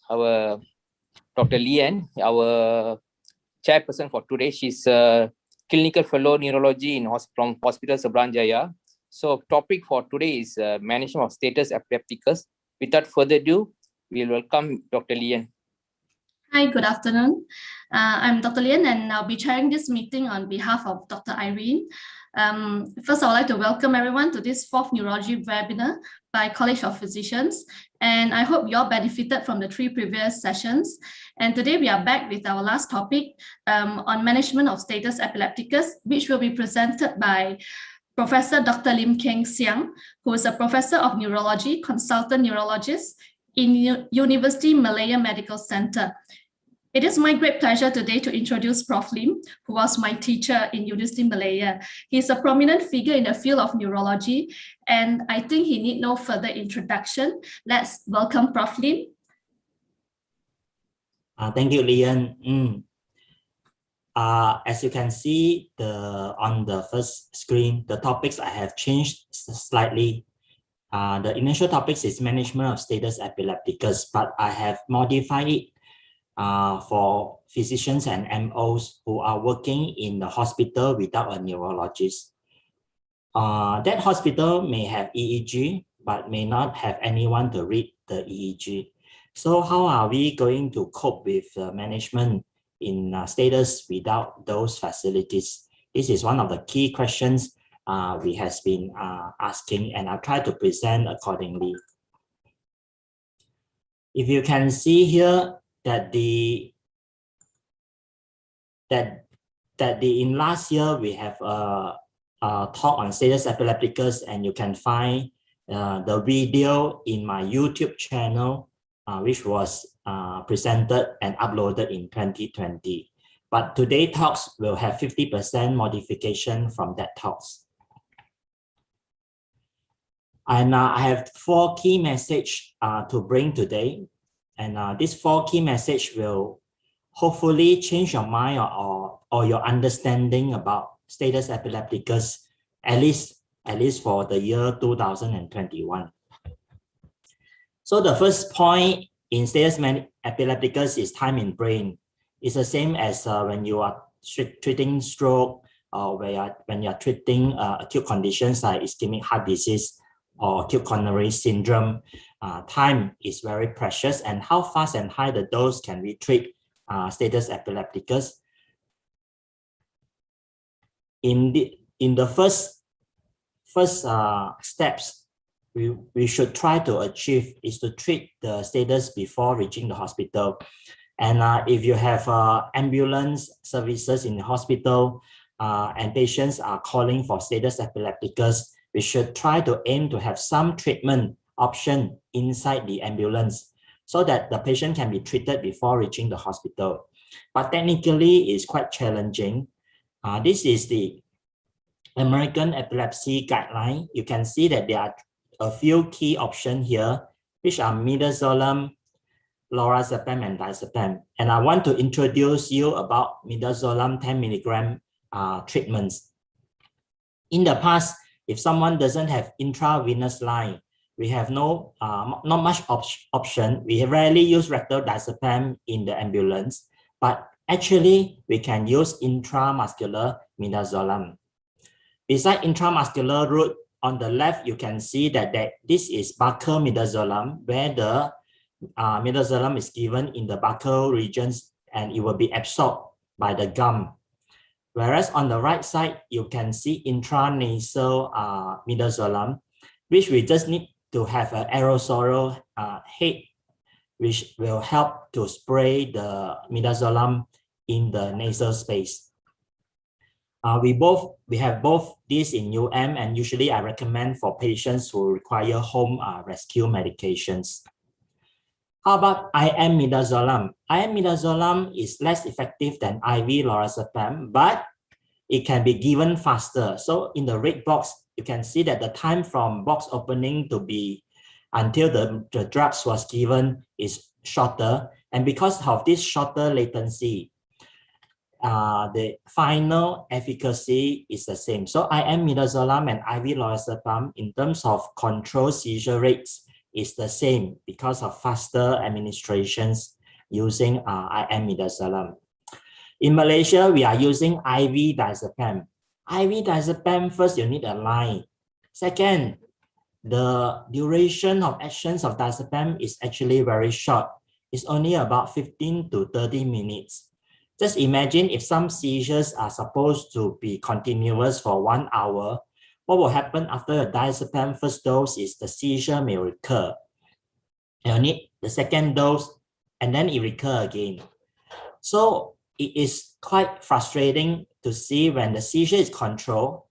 our Dr. Lian, our chairperson for today. She's a clinical fellow neurology from Hospital Seberang. So topic for today is management of status epilepticus. Without further ado, we'll welcome Dr. Lian. Hi, good afternoon. I'm Dr. Lian, and I'll be chairing this meeting on behalf of Dr. Irene. First, I would like to welcome everyone to this 4th Neurology webinar by College of Physicians. And I hope you all benefited from the 3 previous sessions. And today we are back with our last topic on management of status epilepticus, which will be presented by Professor Dr. Lim Keng Siang, who is a professor of neurology, consultant neurologist in University Malaya Medical Center. It is my great pleasure today to introduce Prof. Lim, who was my teacher in University Malaya. He's a prominent figure in the field of neurology, and I think he need no further introduction. Let's welcome Prof. Lim. Thank you, Lian. As you can see on the first screen, the topics I have changed slightly. The initial topics is management of status epilepticus, but I have modified it for physicians and MOs who are working in the hospital without a neurologist. That hospital may have EEG, but may not have anyone to read the EEG. So how are we going to cope with management in status without those facilities? This is one of the key questions we have been asking, and I'll try to present accordingly. If you can see here that in last year we have a talk on status epilepticus, and you can find the video in my YouTube channel, which was presented and uploaded in 2020. But today talks will have 50% modification from that talks. And I have 4 key messages to bring today. And these 4 key messages will hopefully change your mind or your understanding about status epilepticus, at least for the year 2021. So the first point in status epilepticus is time in brain. It's the same as when you are treating stroke, or when you are treating acute conditions like ischemic heart disease or acute coronary syndrome. Time is very precious, and how fast and high the dose can we treat status epilepticus? In the first steps we should try to achieve is to treat the status before reaching the hospital. And if you have ambulance services in the hospital and patients are calling for status epilepticus, we should try to aim to have some treatment option inside the ambulance so that the patient can be treated before reaching the hospital. But technically, it's quite challenging. This is the American Epilepsy Guideline. You can see that there are a few key options here, which are midazolam, lorazepam, and diazepam. And I want to introduce you about midazolam 10 milligram treatments. In the past, if someone doesn't have intravenous line, we have not much option. We rarely use rectal diazepam in the ambulance, but actually we can use intramuscular midazolam. Beside intramuscular route, on the left, you can see that this is buccal midazolam, where the midazolam is given in the buccal regions and it will be absorbed by the gum. Whereas on the right side, you can see intranasal midazolam, which we just need to have an aerosol head, which will help to spray the midazolam in the nasal space. We have both these in UM, and usually I recommend for patients who require home rescue medications. How about IM midazolam? IM midazolam is less effective than IV lorazepam, but it can be given faster. So in the red box, you can see that the time from box opening to be until the drugs was given is shorter. And because of this shorter latency, the final efficacy is the same. So IM midazolam and IV lorazepam, in terms of control seizure rates, is the same because of faster administrations using IM Midazolam. In Malaysia, we are using IV diazepam. IV diazepam, first you need a line. Second, the duration of actions of diazepam is actually very short. It's only about 15 to 30 minutes. Just imagine if some seizures are supposed to be continuous for 1 hour, what will happen after a diazepam first dose is the seizure may recur. You need the second dose and then it recur again. So it is quite frustrating to see when the seizure is controlled,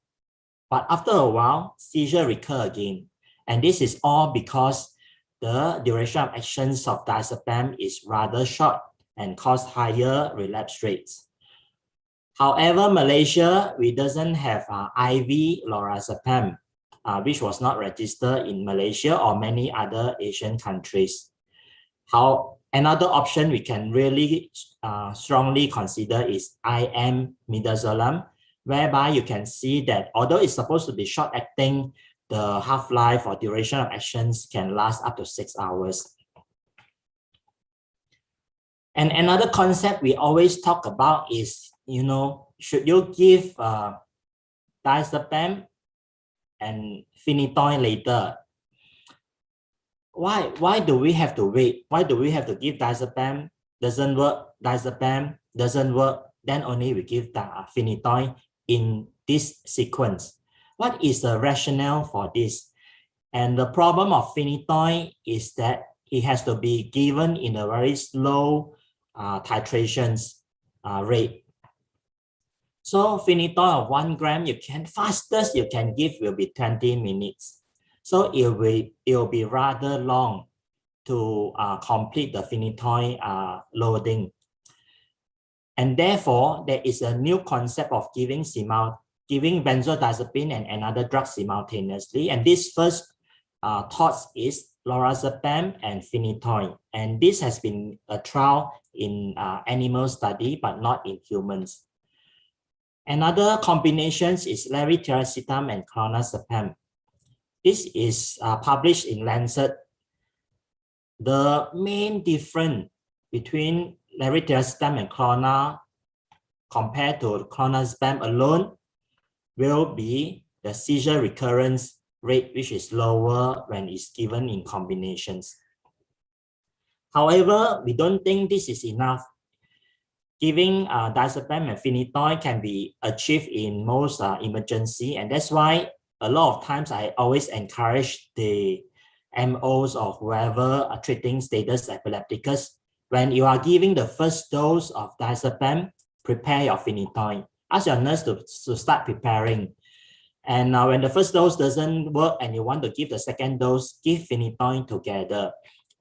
but after a while, seizure recur again. And this is all because the duration of actions of diazepam is rather short and cause higher relapse rates. However, Malaysia, we doesn't have IV lorazepam, which was not registered in Malaysia or many other Asian countries. Another option we can really strongly consider is IM Midazolam, whereby you can see that although it's supposed to be short-acting, the half-life or duration of actions can last up to 6 hours. And another concept we always talk about is, should you give diazepam and phenytoid later? Why do we have to wait? Why do we have to give diazepam? Doesn't work. Diazepam doesn't work. Then only we give the phenytoid in this sequence. What is the rationale for this? And the problem of phenytoid is that it has to be given in a very slow titrations rate. So phenytoid of 1 gram, fastest you can give will be 20 minutes. So it will be rather long to complete the phenytoid loading. And therefore, there is a new concept of giving benzodiazepine and another drug simultaneously. And this first thought is lorazepam and phenytoid. And this has been a trial in animal study, but not in humans. Another combinations is levetiracetam and clonazepam. This is published in Lancet. The main difference between levetiracetam and clona compared to clonazepam alone will be the seizure recurrence rate, which is lower when it's given in combinations. However, we don't think this is enough. Giving diazepam and phenytoid can be achieved in most emergency, and that's why a lot of times I always encourage the MOs or whoever are treating status epilepticus. When you are giving the first dose of diazepam, prepare your phenytoid. Ask your nurse to start preparing. And when the first dose doesn't work and you want to give the second dose, give phenytoid together.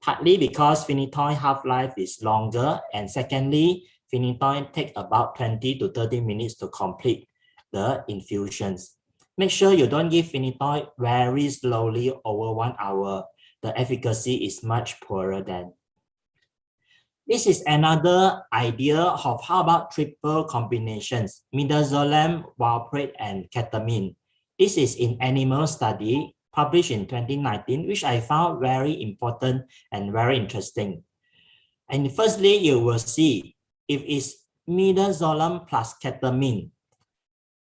Partly because phenytoid half-life is longer, and secondly, phenytoid takes about 20 to 30 minutes to complete the infusions. Make sure you don't give phenytoid very slowly over 1 hour. The efficacy is much poorer then. This is another idea of how about triple combinations, midazolam, valproate, and ketamine. This is in animal study published in 2019, which I found very important and very interesting. And firstly, you will see if it's midazolam plus ketamine.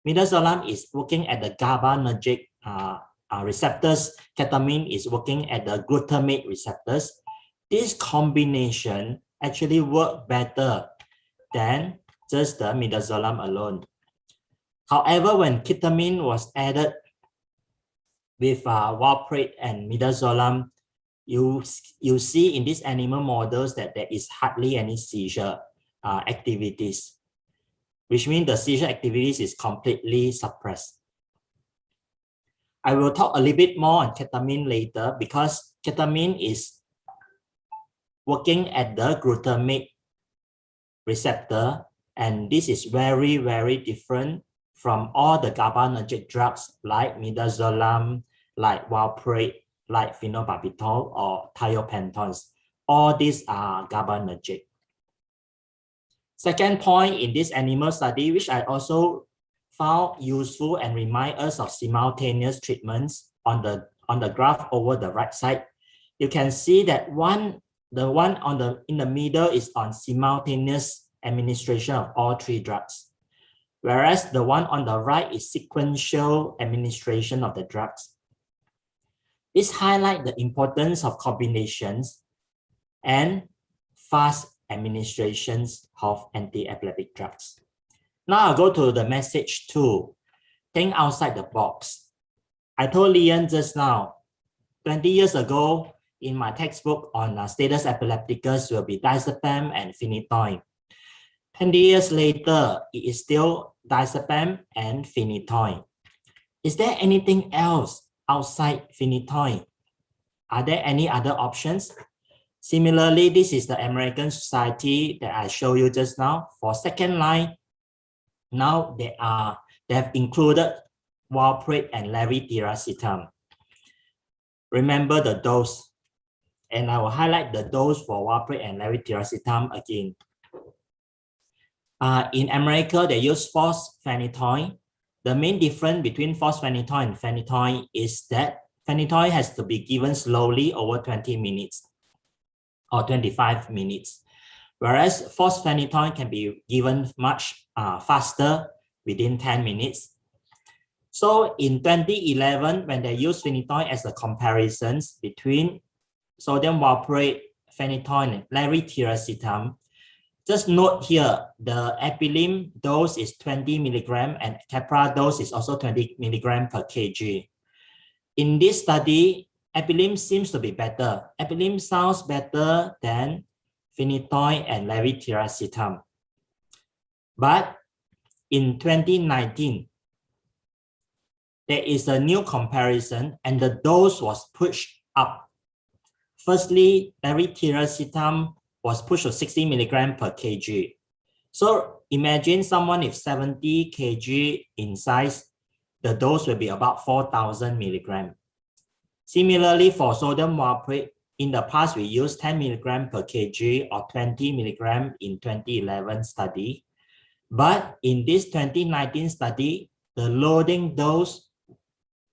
Midazolam is working at the GABAergic receptors. Ketamine is working at the glutamate receptors. This combination actually work better than just the midazolam alone. However, when ketamine was added with valproate and midazolam, you see in these animal models that there is hardly any seizure activities, which means the seizure activities is completely suppressed. I will talk a little bit more on ketamine later because ketamine is working at the glutamate receptor, and this is very, very different from all the GABAergic drugs like midazolam, like valproate, like phenobarbital or thiopentons. All these are GABAergic. Second point in this animal study, which I also found useful and remind us of simultaneous treatments on the graph over the right side. you can see that the one in the middle is on simultaneous administration of all three drugs, whereas the one on the right is sequential administration of the drugs. This highlights the importance of combinations and fast administrations of anti-epileptic drugs. Now I'll go to the message 2, think outside the box. I told Leon just now, 20 years ago, in my textbook on status epilepticus will be diazepam and phenytoid. 20 years later, it is still diazepam and phenytoid. Is there anything else outside phenytoid? Are there any other options? Similarly, this is the American Society that I showed you just now. For second line, now they have included valproate and levetiracetam. Remember the dose, and I will highlight the dose for valproate and levetiracetam again. In America, they use phenytoid. The main difference between phenytoid and phenytoid is that phenytoid has to be given slowly over 20 minutes or 25 minutes, whereas phenytoid can be given much faster within 10 minutes. So in 2011, when they use phenytoid as a comparison between sodium valproate, phenytoid, and levetiracetam, just note here, the epilim dose is 20 milligram and capra dose is also 20 milligram per kg. In this study, epilim seems to be better. Epilim sounds better than phenytoid and levetiracetam. But in 2019, there is a new comparison and the dose was pushed up. Firstly, levetiracetam was pushed to 60 milligram per kg. So imagine someone if 70 kg in size, the dose will be about 4,000 milligram. Similarly, for sodium valproate, in the past we used 10 milligram per kg or 20 milligram in 2011 study. But in this 2019 study, the loading dose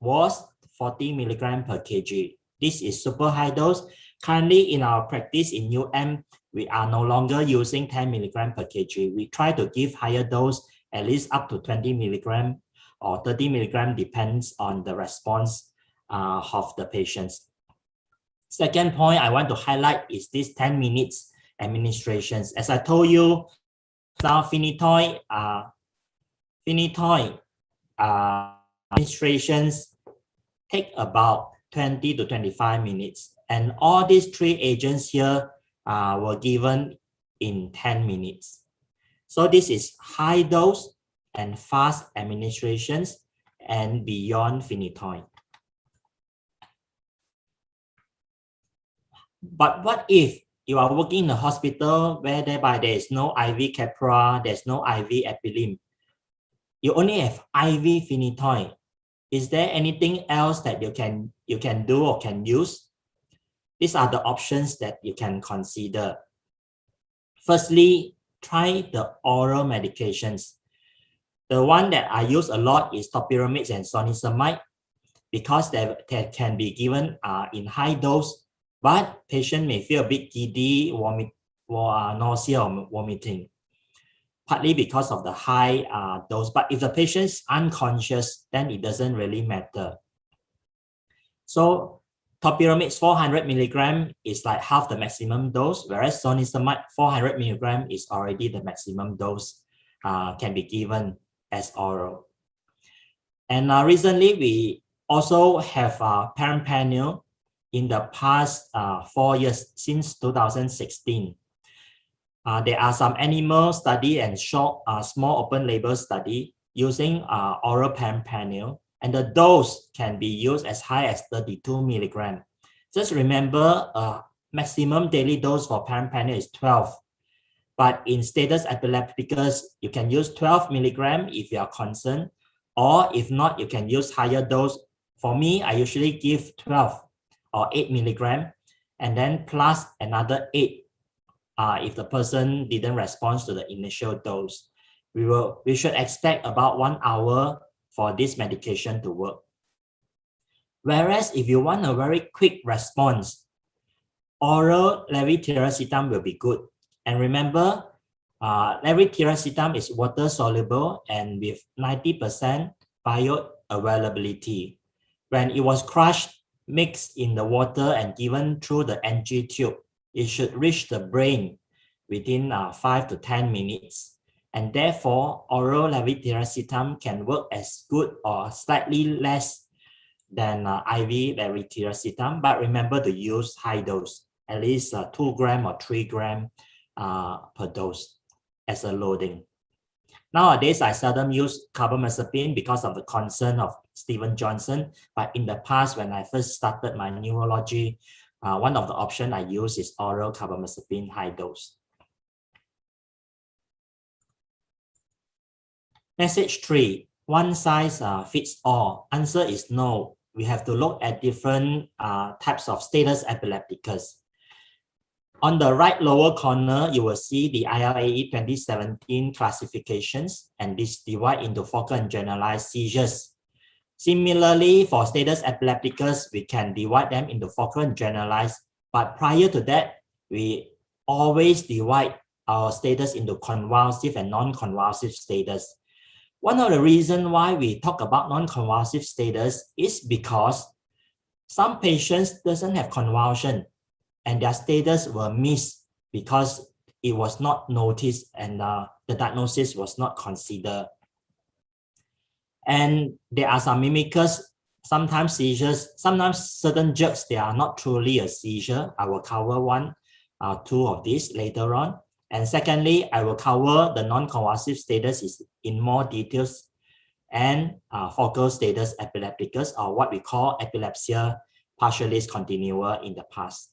was 40 milligram per kg. This is super high dose. Currently in our practice in UM, we are no longer using 10 milligram per kg. We try to give higher dose, at least up to 20 milligram or 30 milligram, depends on the response of the patients. Second point I want to highlight is this 10 minutes administrations. As I told you, now phenytoid administrations take about 20 to 25 minutes. And all these three agents here were given in 10 minutes. So this is high dose and fast administrations and beyond phenytoid. But what if you are working in a hospital where thereby there is no IV capra, there's no IV epilim? You only have IV phenytoid. Is there anything else that you can do or can use? These are the options that you can consider. Firstly, try the oral medications. The one that I use a lot is topiramate and zonisamide because they can be given in high dose, but patient may feel a bit giddy, nausea or vomiting, partly because of the high dose. But if the patient is unconscious, then it doesn't really matter. So topiramate 400 milligram is like half the maximum dose, whereas zonisamide 400 milligram is already the maximum dose can be given as oral. And recently, we also have perampanel in the past 4 years, since 2016. There are some animal study and short, small open label study using oral perampanel, and the dose can be used as high as 32 milligram. Just remember, maximum daily dose for perampanel is 12. But in status epilepticus, you can use 12 milligram if you are concerned, or if not, you can use higher dose. For me, I usually give 12 or 8 milligram, and then plus another 8 if the person didn't respond to the initial dose. We should expect about 1 hour for this medication to work. Whereas if you want a very quick response, oral levetiracetam will be good. And remember, levetiracetam is water soluble and with 90% bioavailability. When it was crushed, mixed in the water and given through the NG tube, it should reach the brain within 5 to 10 minutes. And therefore, oral levetiracetam can work as good or slightly less than IV levetiracetam, but remember to use high dose, at least 2 gram or 3 gram per dose as a loading. Nowadays, I seldom use carbamazepine because of the concern of Stephen Johnson, but in the past, when I first started my neurology, one of the options I use is oral carbamazepine high dose. Message 3, one size fits all. Answer is no. We have to look at different types of status epilepticus. On the right lower corner, you will see the ILAE 2017 classifications, and this divide into focal and generalized seizures. Similarly, for status epilepticus, we can divide them into focal and generalized, but prior to that, we always divide our status into convulsive and non-convulsive status. One of the reasons why we talk about non-convulsive status is because some patients doesn't have convulsion and their status were missed because it was not noticed and the diagnosis was not considered. And there are some mimickers, sometimes seizures, sometimes certain jerks, they are not truly a seizure. I will cover two of these later on. And secondly, I will cover the non-convulsive status in more details and focal status epilepticus, or what we call epilepsia partialis continua in the past.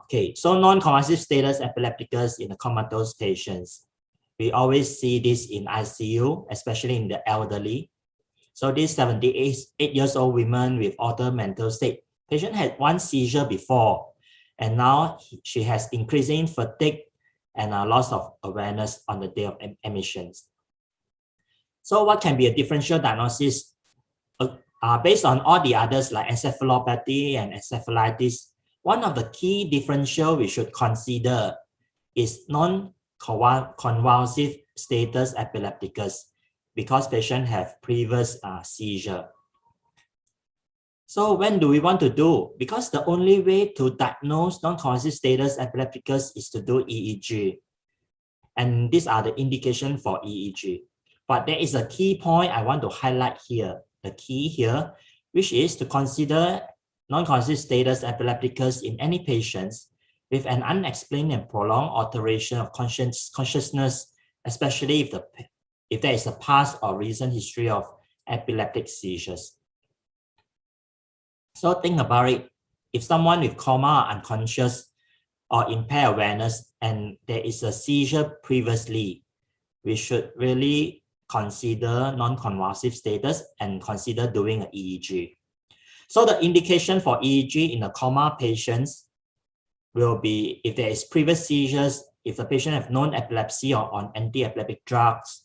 Okay, so non-convulsive status epilepticus in the comatose patients. We always see this in ICU, especially in the elderly. So this 78 years old woman with altered mental state, patient had one seizure before, and now she has increasing fatigue and a loss of awareness on the day of admissions. So what can be a differential diagnosis? Based on all the others like encephalopathy and encephalitis, one of the key differential we should consider is non-convulsive status epilepticus, because patients have previous seizure. So when do we want to do? Because the only way to diagnose non-convulsive status epilepticus is to do EEG. And these are the indications for EEG. But there is a key point I want to highlight here. The key here, which is to consider non-convulsive status epilepticus in any patients with an unexplained and prolonged alteration of consciousness, especially if there is a past or recent history of epileptic seizures. So think about it. If someone with coma or unconscious or impaired awareness and there is a seizure previously, we should really consider non-convulsive status and consider doing an EEG. So the indication for EEG in the coma patients will be if there is previous seizures, if the patient have known epilepsy or on anti-epileptic drugs,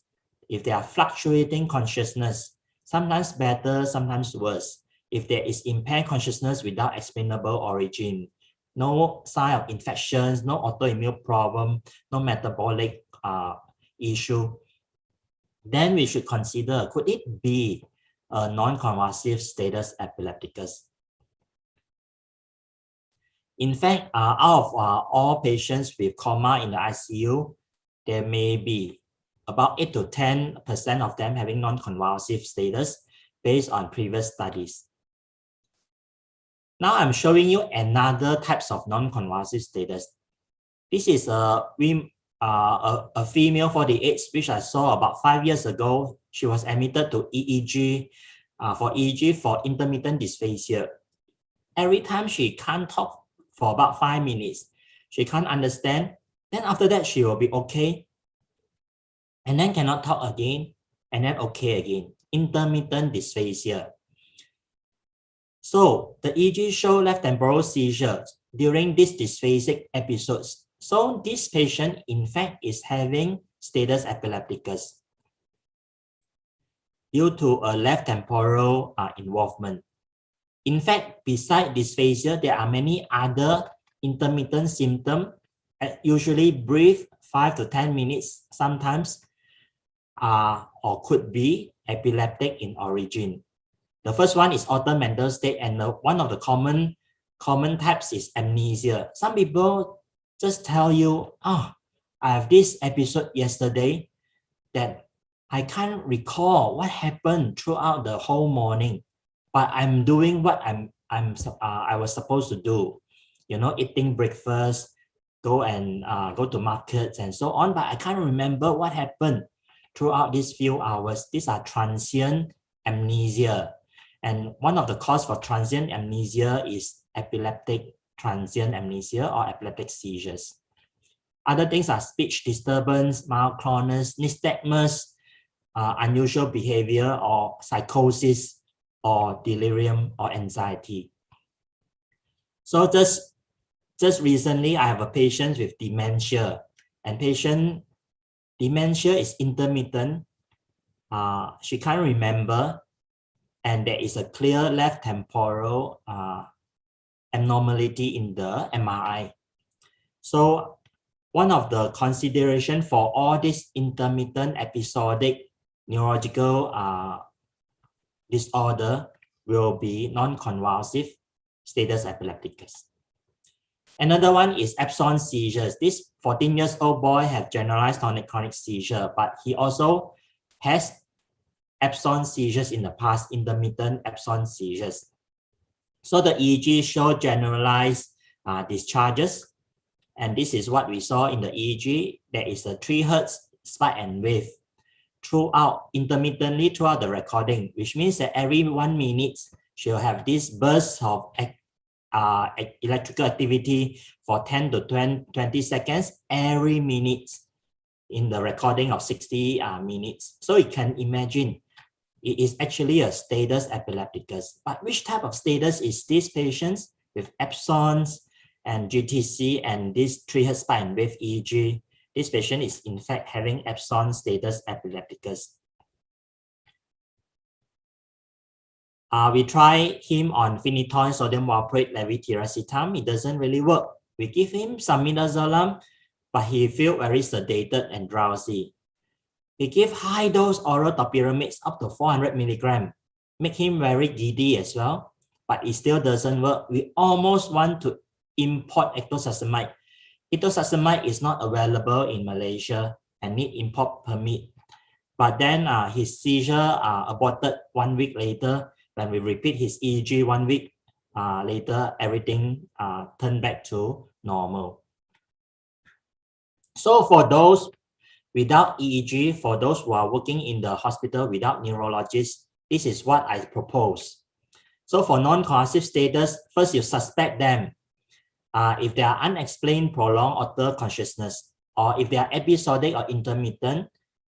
if they are fluctuating consciousness, sometimes better, sometimes worse. If there is impaired consciousness without explainable origin, no sign of infections, no autoimmune problem, no metabolic issue, then we should consider, could it be a non-convulsive status epilepticus? In fact, out of all patients with coma in the ICU, there may be about 8 to 10% of them having non-convulsive status based on previous studies. Now I'm showing you another types of non-convulsive status. This is a female 48, which I saw about 5 years ago. She was admitted to EEG for intermittent dysphasia. Every time she can't talk for about 5 minutes, she can't understand. Then after that, she will be okay. And then cannot talk again, and then okay again. Intermittent dysphasia. So the EEG show left temporal seizures during these dysphasic episodes. So this patient, in fact, is having status epilepticus due to a left temporal involvement. In fact, beside dysphagia, there are many other intermittent symptoms, usually brief, 5 to 10 minutes sometimes, or could be epileptic in origin. The first one is altered mental state, and one of the common types is amnesia. Some people just tell you, I have this episode yesterday that I can't recall what happened throughout the whole morning, but I'm doing what I was supposed to do, eating breakfast, go to markets and so on, but I can't remember what happened throughout these few hours. These are transient amnesia. And one of the causes for transient amnesia is epileptic transient amnesia or epileptic seizures. Other things are speech disturbance, myoclonus, nystagmus, unusual behavior or psychosis or delirium or anxiety. So just recently, I have a patient with dementia, and dementia is intermittent. She can't remember, and there is a clear left temporal abnormality in the MRI. So one of the consideration for all this intermittent episodic neurological disorder will be non-convulsive status epilepticus. Another one is absence seizures. This 14-year-old boy has generalized tonic-clonic seizure, but he also has absence seizures in the past, intermittent absence seizures. So the EEG show generalized discharges, and this is what we saw in the EEG. There is a 3 Hertz spike and wave intermittently throughout the recording, which means that every 1 minute she'll have this burst of electrical activity for 10 to 20 seconds every minute in the recording of 60 minutes. So you can imagine it is actually a status epilepticus. But which type of status is this patients with absence and GTC and this 3 Hertz spike and wave EEG? This patient is in fact having absence status epilepticus. We try him on phenytoid, sodium valproate, levetiracetam. It doesn't really work. We give him some midazolam, but he feels very sedated and drowsy. We give high dose oral topiramate up to 400 milligrams, make him very giddy as well, but it still doesn't work. We almost want to import etosasamide. Etosasamide is not available in Malaysia and need import permit. But then his seizure aborted 1 week later. When we repeat his EEG 1 week later, everything turned back to normal. So for those without EEG, for those who are working in the hospital without neurologists, this is what I propose. So for non-convulsive status, first you suspect them. If they are unexplained, prolonged, altered consciousness, or if they are episodic or intermittent,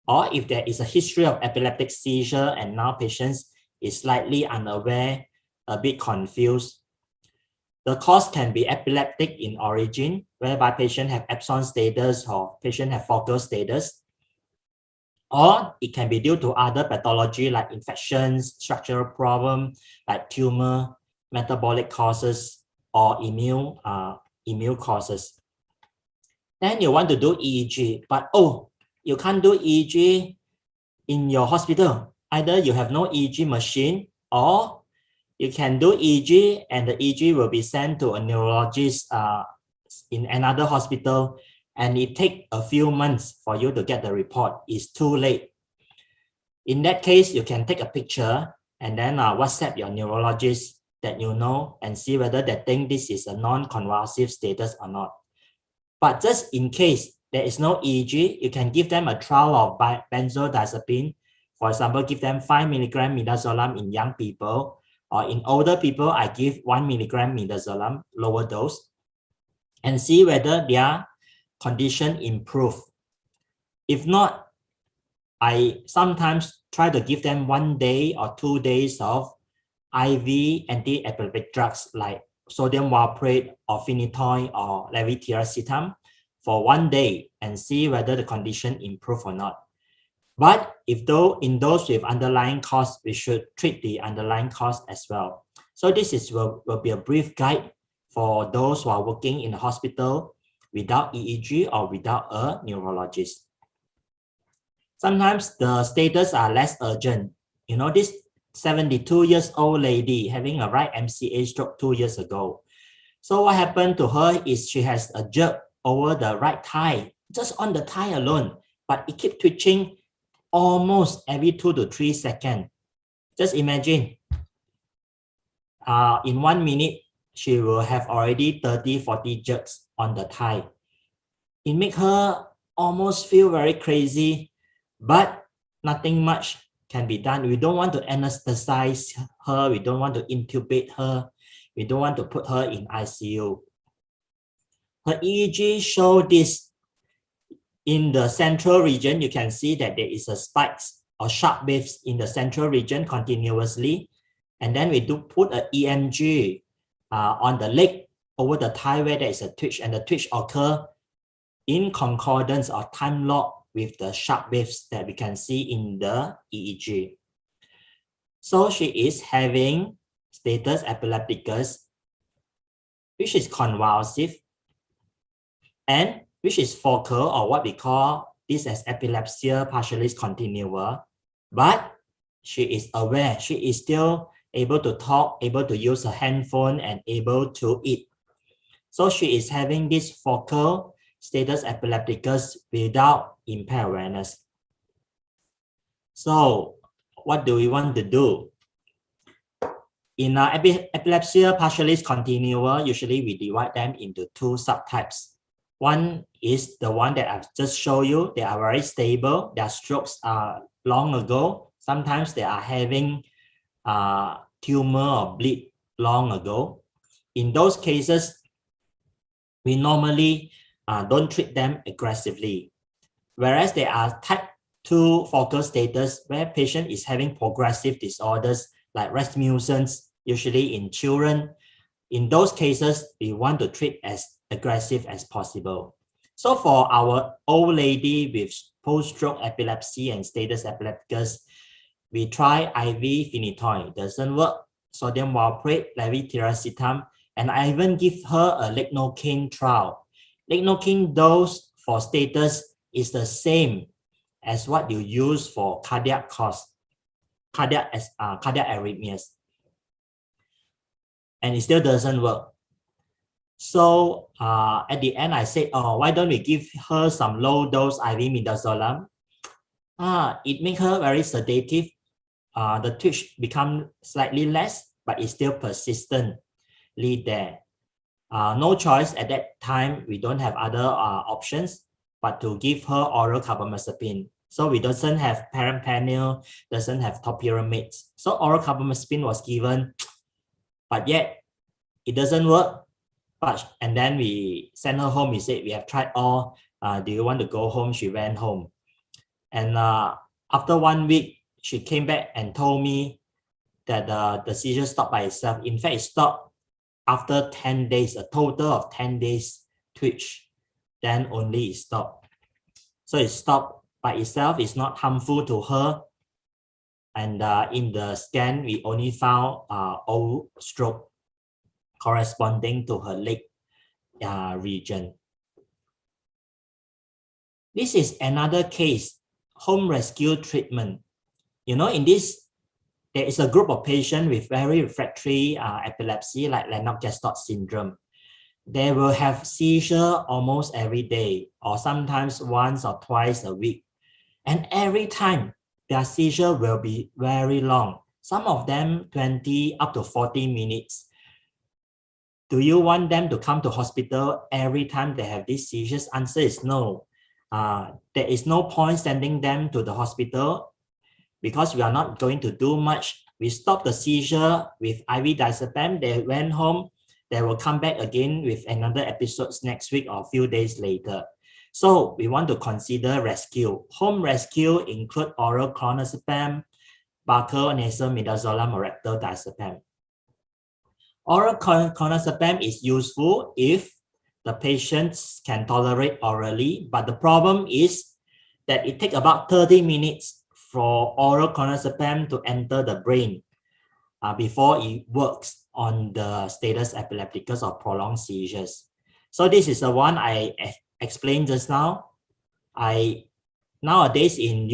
or if there is a history of epileptic seizure and now patients is slightly unaware, a bit confused. The cause can be epileptic in origin, whereby patient have absence status or patient have focal status. Or it can be due to other pathology like infections, structural problem like tumor, metabolic causes, or immune causes. Then you want to do EEG, but you can't do EEG in your hospital. Either you have no EEG machine, or you can do EEG and the EEG will be sent to a neurologist in another hospital, and it takes a few months for you to get the report. It's too late. In that case, you can take a picture and then WhatsApp your neurologist that you know and see whether they think this is a non-convulsive status or not. But just in case there is no EEG, you can give them a trial of benzodiazepine. For example, give them 5 milligram midazolam in young people, or in older people, I give 1 milligram midazolam, lower dose, and see whether their condition improve. If not, I sometimes try to give them 1 day or 2 days of IV anti-epileptic drugs like sodium valproate or phenytoid or levetiracetam for 1 day and see whether the condition improve or not. But if in those with underlying cause, we should treat the underlying cause as well. So this will be a brief guide for those who are working in a hospital without EEG or without a neurologist. Sometimes the status are less urgent. You know, this 72 years old lady having a right MCA stroke 2 years ago. So what happened to her is she has a jerk over the right thigh, just on the thigh alone, but it keeps twitching almost every 2 to 3 seconds. Just imagine, in 1 minute, she will have already 30, 40 jerks on the thigh. It makes her almost feel very crazy, but nothing much can be done. We don't want to anesthetize her. We don't want to intubate her. We don't want to put her in ICU. Her EEG show this. In the central region, you can see that there is a spikes or sharp waves in the central region continuously. And then we do put an EMG on the leg over the thigh where there is a twitch, and the twitch occur in concordance or time lock with the sharp waves that we can see in the EEG. So she is having status epilepticus, which is convulsive, and which is focal, or what we call this as epilepsy partialis continua. But she is aware, she is still able to talk, able to use her handphone, and able to eat. So she is having this focal status epilepticus without impaired awareness. So what do we want to do? In epilepsy partialis continua, usually we divide them into 2 subtypes. One is the one that I've just shown you. They are very stable. Their strokes are long ago. Sometimes they are having tumor or bleed long ago. In those cases, we normally don't treat them aggressively. Whereas there are type 2 focal status where patient is having progressive disorders like Rasmussen's, usually in children. In those cases, we want to treat as aggressive as possible. So for our old lady with post-stroke epilepsy and status epilepticus, we try IV Phenytoid, doesn't work. Sodium valproate, levetiracetam, and I even give her a lignocaine trial. Lignocaine dose for status is the same as what you use for cardiac arrhythmias. And it still doesn't work. So at the end, I said, oh, why don't we give her some low dose IV Midazolam? It makes her very sedative. The twitch becomes slightly less, but it's still persistently there. No choice at that time. We don't have other options but to give her oral carbamazepine. So we doesn't have parenteral, doesn't have topiramate. So oral carbamazepine was given, but yet it doesn't work. And then we sent her home. We said, we have tried all. Do you want to go home? She went home. And after 1 week, she came back and told me that the seizure stopped by itself. In fact, it stopped after 10 days, a total of 10 days twitch. Then only it stopped. So it stopped by itself. It's not harmful to her. And in the scan, we only found old stroke corresponding to her leg region. This is another case, home rescue treatment. You know, in this, there is a group of patients with very refractory epilepsy, like Lennox-Gastaut syndrome. They will have seizure almost every day, or sometimes once or twice a week. And every time, their seizure will be very long. Some of them 20 up to 40 minutes. Do you want them to come to hospital every time they have these seizures? Answer is no. There is no point sending them to the hospital because we are not going to do much. We stopped the seizure with IV diazepam. They went home. They will come back again with another episode next week or a few days later. So we want to consider rescue. Home rescue include oral clonazepam, buccal nasal midazolam, or rectal diazepam. Oral clonazepam is useful if the patients can tolerate orally, but the problem is that it takes about 30 minutes for oral clonazepam to enter the brain before it works. on the status epilepticus or prolonged seizures. So this is the one I explained just now. Nowadays in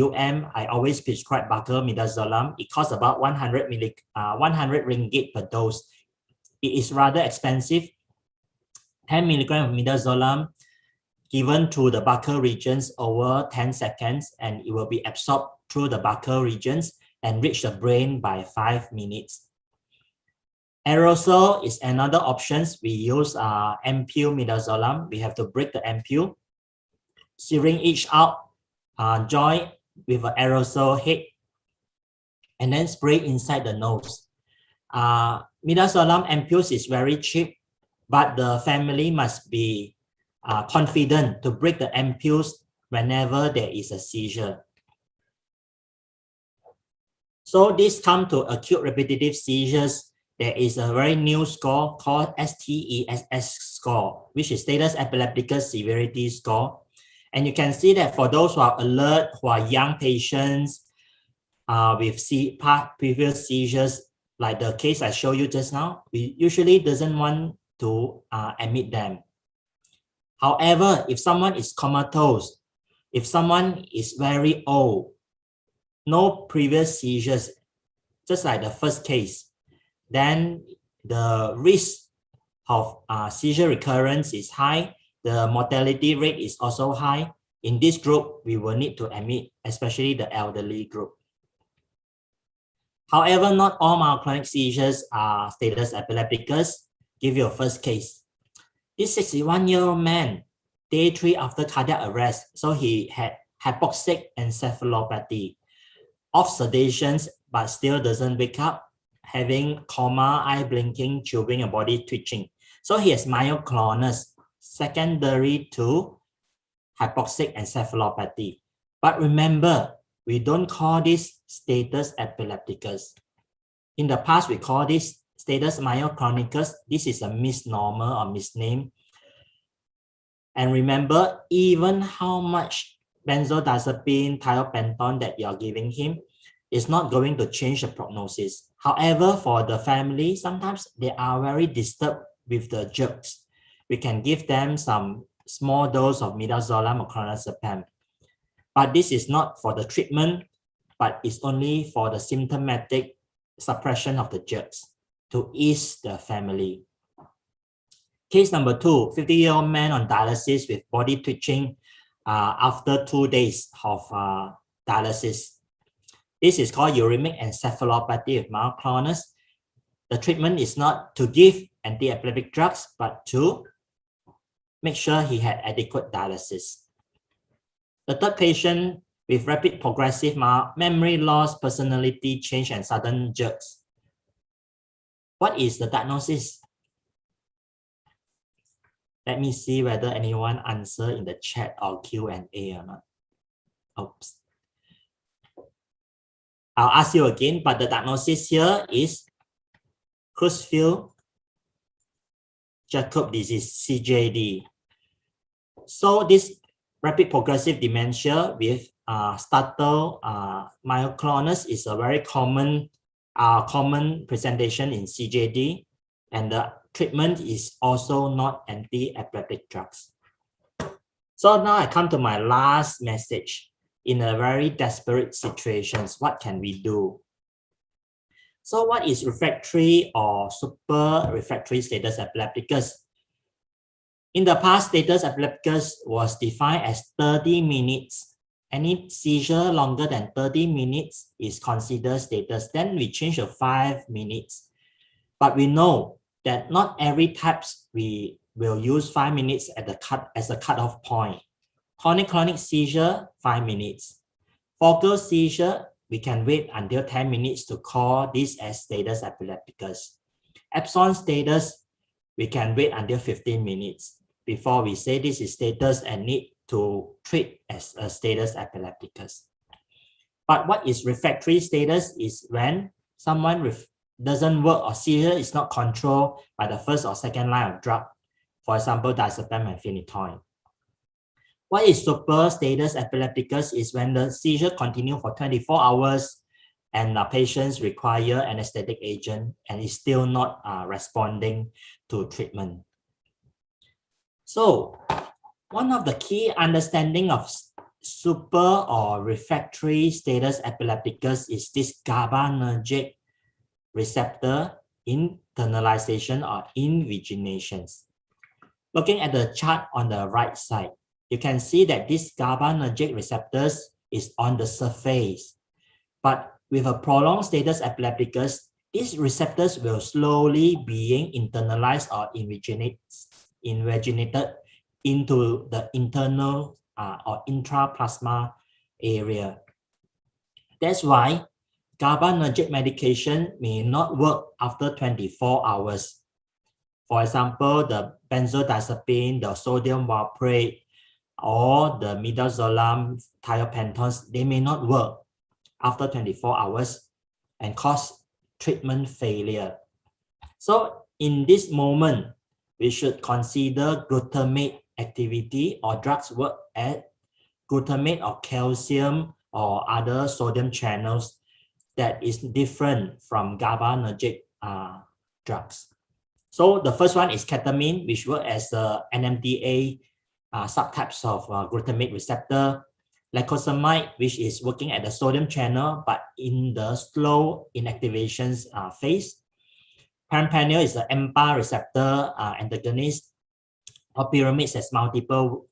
I always prescribe buccal midazolam. It costs about 100 ringgit per dose. It is rather expensive. 10 milligram of midazolam given to the buccal regions over 10 seconds, and it will be absorbed through the buccal regions and reach the brain by 5 minutes. Aerosol is another option. We use ampule midazolam. We have to break the ampule, syringe each out, join with an aerosol head, and then spray inside the nose. Midazolam ampules is very cheap, but the family must be confident to break the ampules whenever there is a seizure. So this comes to acute repetitive seizures. There is a very new score called STESS score, which is Status Epilepticus Severity Score. And you can see that for those who are alert, who are young patients with previous seizures, like the case I showed you just now, we usually doesn't want to admit them. However, if someone is comatose, if someone is very old, no previous seizures, just like the first case, then the risk of seizure recurrence is high. The mortality rate is also high. In this group, we will need to admit, especially the elderly group. However, not all myoclonic seizures are status epilepticus. Give you a first case. This 61-year-old man, day 3 after cardiac arrest, so he had hypoxic encephalopathy, off sedations, but still doesn't wake up, having coma, eye blinking, chewing, and body twitching. So he has myoclonus, secondary to hypoxic encephalopathy. But remember, we don't call this status epilepticus. In the past, we call this status myoclonicus. This is a misnomer or misname. And remember, even how much benzodiazepine, thiopental that you are giving him is not going to change the prognosis. However, for the family, sometimes they are very disturbed with the jerks. We can give them some small dose of midazolam or clonazepam. But this is not for the treatment, but it's only for the symptomatic suppression of the jerks to ease the family. Case number 2, 50-year-old man on dialysis with body twitching after 2 days of dialysis. This is called uremic encephalopathy with Myoclonus. The treatment is not to give anti-epileptic drugs, but to make sure he had adequate dialysis. The third patient with rapid progressive memory loss, personality change, and sudden jerks. What is the diagnosis? Let me see whether anyone answer in the chat or Q&A or not. Oops. I'll ask you again, but the diagnosis here is Creutzfeldt-Jakob disease, CJD. So this rapid progressive dementia with startle myoclonus is a very common presentation in CJD, and the treatment is also not anti-epileptic drugs. So now I come to my last message. In a very desperate situations, what can we do? So what is refractory or super refractory status epilepticus? In the past, status epilepticus was defined as 30 minutes. Any seizure longer than 30 minutes is considered status. Then we change to 5 minutes. But we know that not every types we will use 5 minutes as a cutoff point. Tonic-clonic seizure, 5 minutes. Focal seizure, we can wait until 10 minutes to call this as status epilepticus. Absence status, we can wait until 15 minutes before we say this is status and need to treat as a status epilepticus. But what is refractory status is when someone doesn't work or seizure is not controlled by the first or second line of drug, for example, diazepam and phenytoid. What is super status epilepticus is when the seizure continues for 24 hours and patients require anesthetic agent and is still not responding to treatment. So one of the key understanding of super or refractory status epilepticus is this GABAergic receptor internalization or invaginations. Looking at the chart on the right side, you can see that this GABAergic receptors is on the surface, but with a prolonged status epilepticus, these receptors will slowly being internalized or invaginated into the internal or intraplasma area. That's why GABAergic medication may not work after 24 hours. For example, the benzodiazepine, the sodium valproate, or the Midazolam thiopentones, they may not work after 24 hours and cause treatment failure. So in this moment, we should consider glutamate activity or drugs work at glutamate or calcium or other sodium channels that is different from GABAergic drugs. So the first one is ketamine, which works as the NMDA subtypes of glutamate receptor. Lacosamide, which is working at the sodium channel, but in the slow inactivation phase. Parampanel is the AMPA receptor antagonist. Pyramid has multiple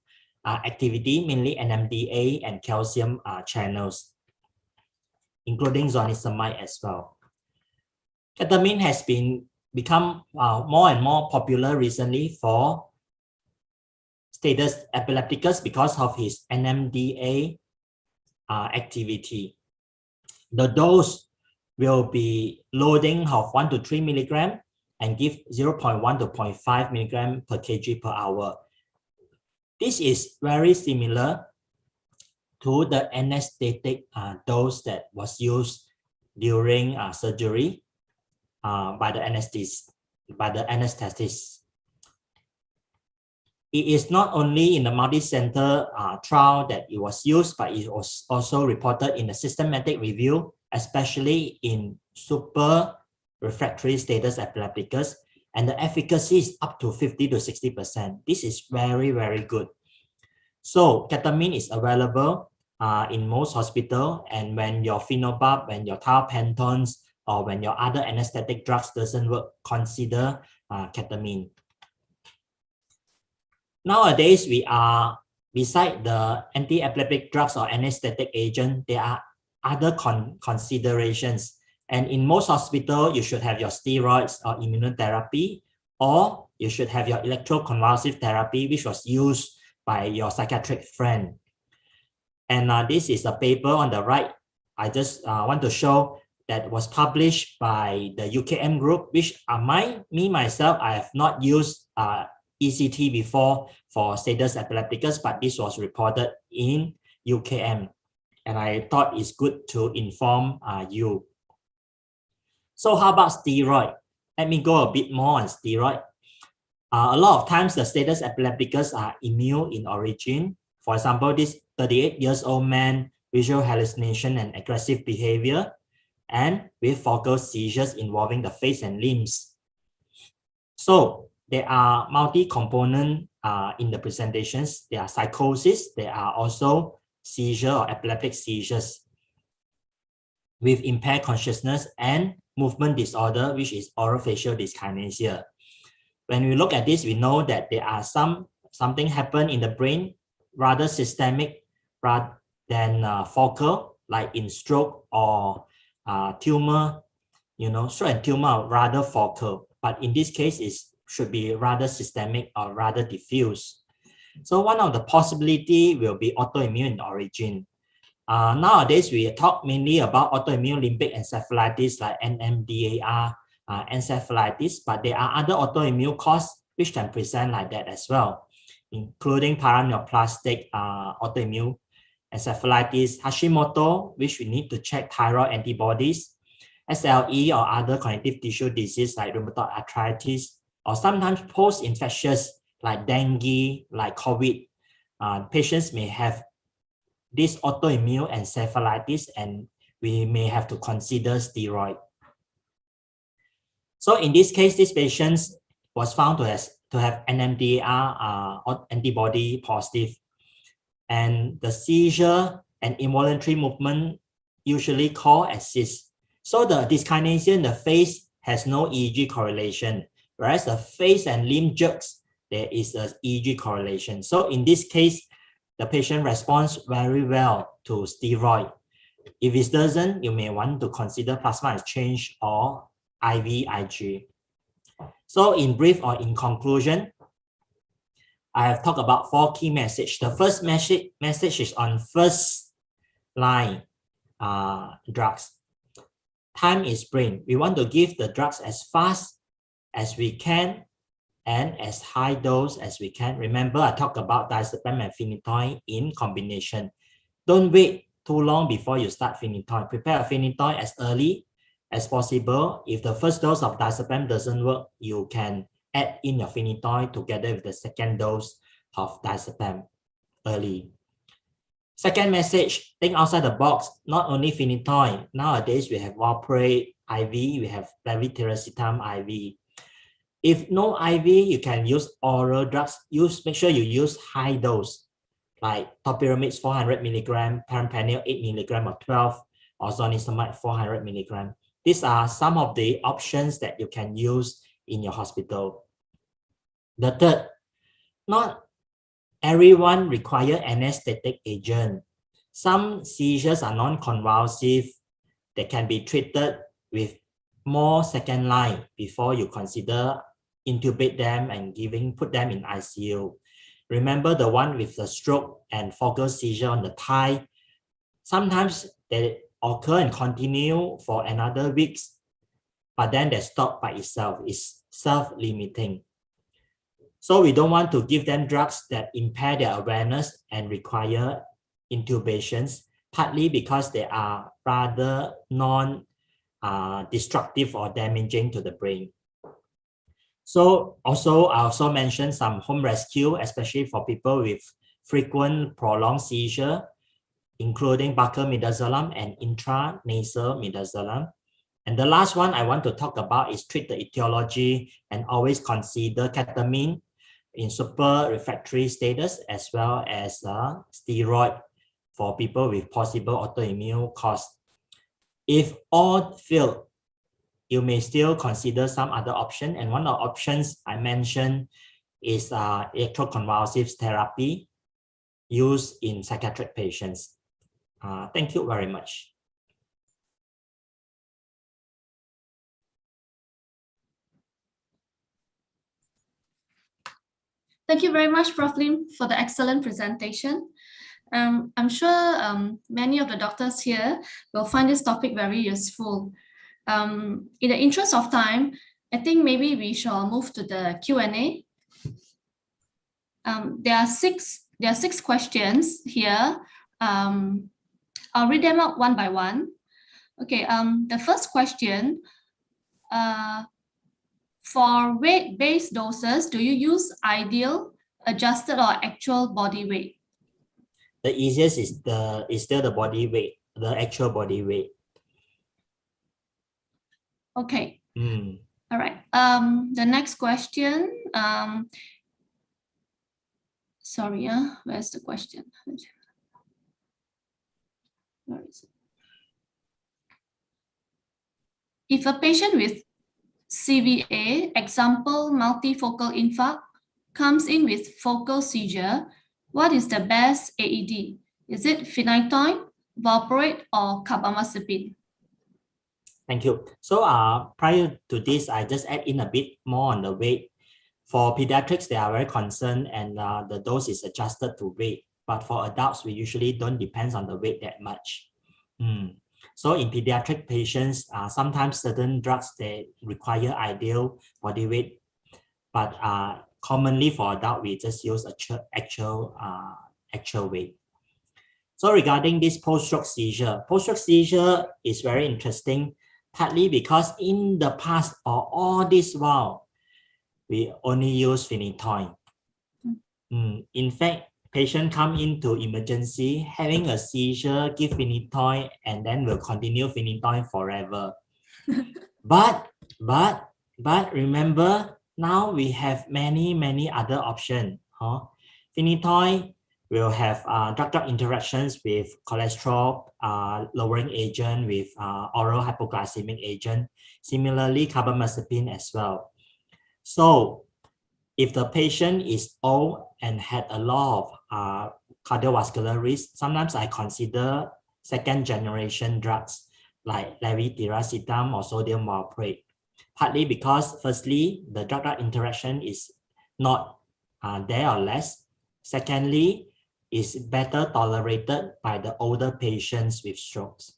activity, mainly NMDA and calcium channels, including zonisamide as well. Ketamine has become more and more popular recently for status epilepticus because of his NMDA activity. The dose will be loading of 1 to 3 milligram and give 0.1 to 0.5 milligram per kg per hour. This is very similar to the anesthetic dose that was used during surgery by the anesthetist. It is not only in the multi-center trial that it was used, but it was also reported in a systematic review, especially in super refractory status epilepticus, and the efficacy is up to 50 to 60%. This is very, very good. So ketamine is available in most hospitals, and when your phenobab, when your thiopentones, or when your other anesthetic drugs doesn't work, consider ketamine. Nowadays, we are, beside the anti-epileptic drugs or anesthetic agent, there are other considerations. And in most hospitals, you should have your steroids or immunotherapy, or you should have your electroconvulsive therapy, which was used by your psychiatric friend. And this is a paper on the right. I just want to show that was published by the UKM group, which myself, I have not used ECT before for status epilepticus, but this was reported in UKM, and I thought it's good to inform you. So how about steroid? Let me go a bit more on steroid. A lot of times the status epilepticus are immune in origin. For example, this 38-year-old man, visual hallucination and aggressive behavior, and with focal seizures involving the face and limbs. So there are multi-component in the presentations. There are psychosis. There are also seizure or epileptic seizures with impaired consciousness and movement disorder, which is orofacial dyskinesia. When we look at this, we know that there are something happen in the brain, rather systemic rather than focal, like in stroke or tumor. Stroke and tumor are rather focal, but in this case, it should be rather systemic or rather diffuse. So one of the possibility will be autoimmune in origin. Nowadays, we talk mainly about autoimmune limbic encephalitis like NMDAR encephalitis, but there are other autoimmune causes which can present like that as well, including paraneoplastic autoimmune encephalitis, Hashimoto, which we need to check thyroid antibodies, SLE or other connective tissue disease like rheumatoid arthritis, or sometimes post-infectious like dengue, like COVID. Patients may have this autoimmune encephalitis, and we may have to consider steroid. So in this case, this patient was found to have NMDAR antibody positive, and the seizure and involuntary movement usually co-assist. So the dyskinesia in the face has no EEG correlation, whereas the face and limb jerks, there is an EEG correlation. So in this case, the patient responds very well to steroid. If it doesn't, you may want to consider plasma exchange or IVIG. So in brief or in conclusion, I have talked about 4 key messages. The first message is on first line drugs. Time is brain. We want to give the drugs as fast as we can and as high dose as we can. Remember, I talked about diazepam and phenytoid in combination. Don't wait too long before you start phenytoid. Prepare a phenytoid as early as possible. If the first dose of diazepam doesn't work, you can add in your phenytoid together with the second dose of diazepam early. Second message, think outside the box. Not only phenytoid. Nowadays, we have valproate IV, we have levetiracetam IV. If no IV, you can use oral drugs. Make sure you use high dose, like topiramate 400 mg, perampanel 8 mg or 12, or zonisamide 400 mg. These are some of the options that you can use in your hospital. The third, not everyone requires anesthetic agent. Some seizures are non-convulsive. They can be treated with more second line before you consider intubate them and put them in ICU. Remember the one with the stroke and focal seizure on the thigh. Sometimes they occur and continue for another weeks, but then they stop by itself. It's self-limiting. So we don't want to give them drugs that impair their awareness and require intubations, partly because they are rather non-destructive or damaging to the brain. So I also mentioned some home rescue, especially for people with frequent prolonged seizure, including buccal midazolam and intranasal midazolam. And the last one I want to talk about is treat the etiology and always consider ketamine in super refractory status, as well as steroid for people with possible autoimmune cause. If all fail, you may still consider some other option. And one of the options I mentioned is electroconvulsive therapy used in psychiatric patients. Thank you very much. Thank you very much, Prof. Lim, for the excellent presentation. I'm sure many of the doctors here will find this topic very useful. In the interest of time, I think maybe we shall move to the Q&A. There are six questions here. I'll read them out one by one. Okay, the first question, for weight-based doses, do you use ideal, adjusted, or actual body weight? The easiest is still the body weight, the actual body weight. Okay. All right. The next question. Sorry, where's the question? Where is it? If a patient with CVA, example multifocal infarct, comes in with focal seizure, what is the best AED? Is it phenytoid, valproate, or carbamazepine? Thank you. So prior to this, I just add in a bit more on the weight. For pediatrics, they are very concerned, and the dose is adjusted to weight. But for adults, we usually don't depend on the weight that much. So in pediatric patients, sometimes certain drugs, they require ideal body weight, but commonly for adult, we just use actual weight. So regarding this post-stroke seizure is very interesting, partly because in the past or all this while, we only use phenytoid. In fact, patient come into emergency, having a seizure, give phenytoid, and then will continue phenytoid forever. But remember, now we have many other options. Phenytoid will have drug-drug interactions with cholesterol lowering agent, with oral hypoglycemic agent. Similarly, carbamazepine as well. So if the patient is old and had a lot of cardiovascular risk, sometimes I consider second generation drugs like levetiracetam or sodium valproate. Partly because firstly, the drug-drug interaction is not there or less. Secondly, is better tolerated by the older patients with strokes.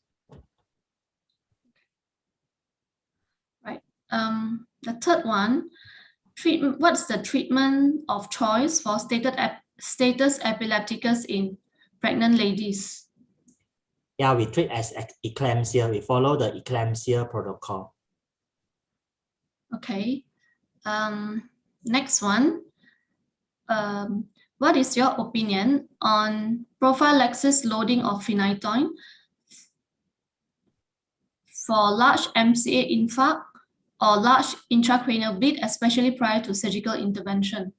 Right. The third one, what's the treatment of choice for status epilepticus in pregnant ladies? Yeah, we treat as eclampsia. We follow the eclampsia protocol. Okay. Next one. What is your opinion on prophylaxis loading of phenytoin for large MCA infarct or large intracranial bleed, especially prior to surgical intervention?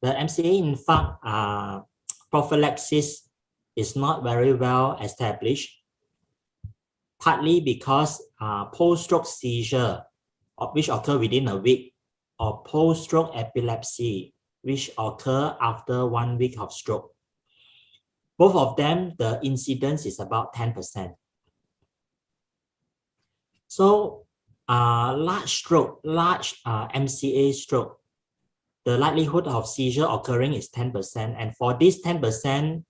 The MCA infarct prophylaxis is not very well established, partly because post-stroke seizure, which occur within a week, or post-stroke epilepsy, which occur after 1 week of stroke. Both of them, the incidence is about 10%. So large stroke, large MCA stroke, the likelihood of seizure occurring is 10%. And for this 10%,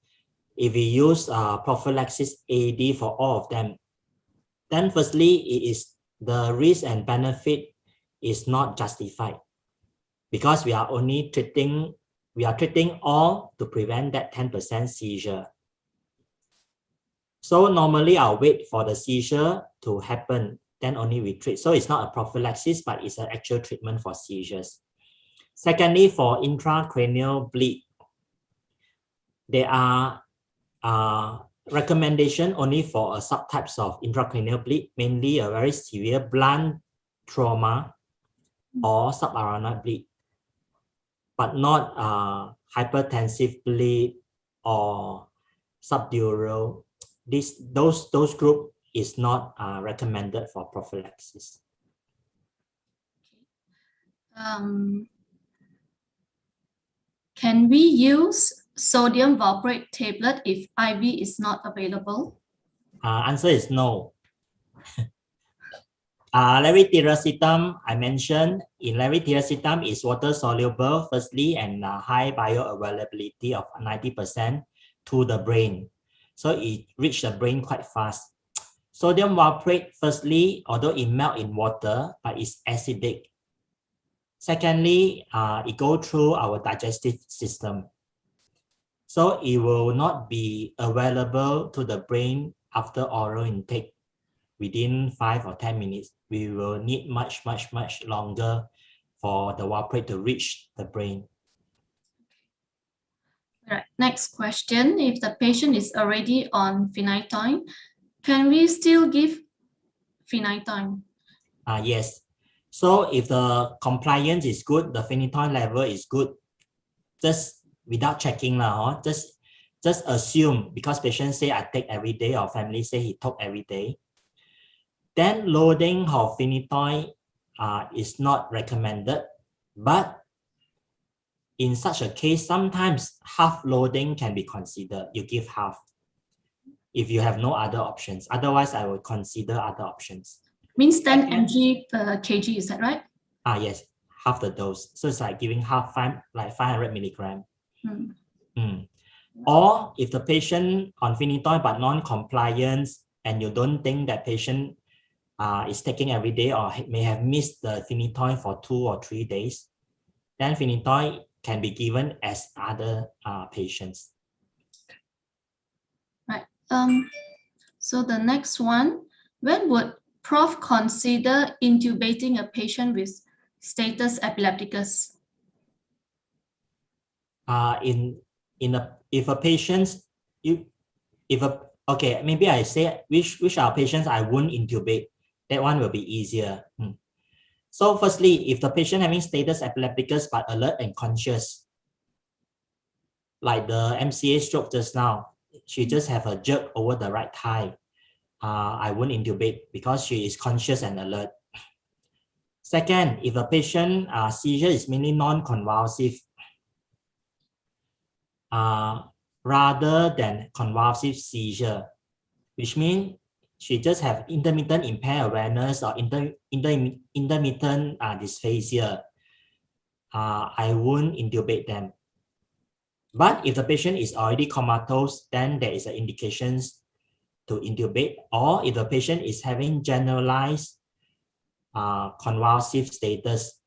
if we use prophylaxis AD for all of them, then firstly, it is the risk and benefit is not justified because we are treating all to prevent that 10% seizure. So normally I'll wait for the seizure to happen, then only we treat. So it's not a prophylaxis, but it's an actual treatment for seizures. Secondly, for intracranial bleed, there are recommendation only for a subtypes of intracranial bleed, mainly a very severe blunt trauma or subarachnoid bleed, but not hypertensive bleed or subdural. Those group is not recommended for prophylaxis. Can we use sodium valproate tablet if IV is not available? Answer is no. Levetiracetam, I mentioned, in levetiracetam is water soluble firstly and high bioavailability of 90% to the brain. So it reaches the brain quite fast. Sodium valproate, firstly, although it melts in water, but it's acidic. Secondly, it goes through our digestive system. So it will not be available to the brain after oral intake within 5 or 10 minutes. We will need much longer for the valproate to reach the brain. All right, next question. If the patient is already on phenytoin, can we still give phenytoin? Yes. So if the compliance is good, the phenytoin level is good, just without checking now, just assume, because patient say I take every day or family say he took every day, then loading of phenytoin is not recommended. But in such a case, sometimes half loading can be considered. You give half if you have no other options. Otherwise, I would consider other options. Means 10 mg per kg, is that right? Yes, half the dose. So it's like giving half, like 500 milligram. Or if the patient on phenytoin but non-compliance and you don't think that patient is taking every day or may have missed the phenytoin for 2 or 3 days, then phenytoin can be given as other patients. Right. So the next one, when would Prof consider intubating a patient with status epilepticus? In if a patient, okay, maybe I say which are patients I won't intubate. That one will be easier. So firstly, if the patient having status epilepticus but alert and conscious, like the MCA stroke just now, she just have a jerk over the right thigh. I won't intubate because she is conscious and alert. Second, if a patient seizure is mainly non-convulsive, rather than convulsive seizure, which means she just have intermittent impaired awareness or intermittent dysphasia, I won't intubate them. But if the patient is already comatose, then there is an indications to intubate, or if the patient is having generalized convulsive status,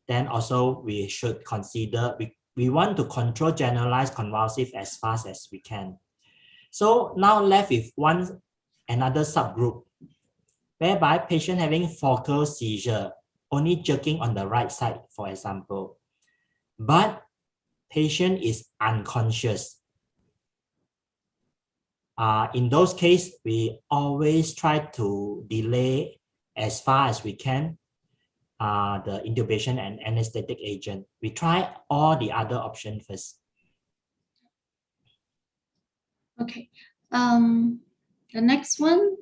then also we should consider, we want to control generalized convulsive as fast as we can. So now left with another subgroup, whereby patient having focal seizure, only jerking on the right side, for example, but patient is unconscious. In those cases, we always try to delay as far as we can the intubation and anesthetic agent. We try all the other options first. Okay. The next one,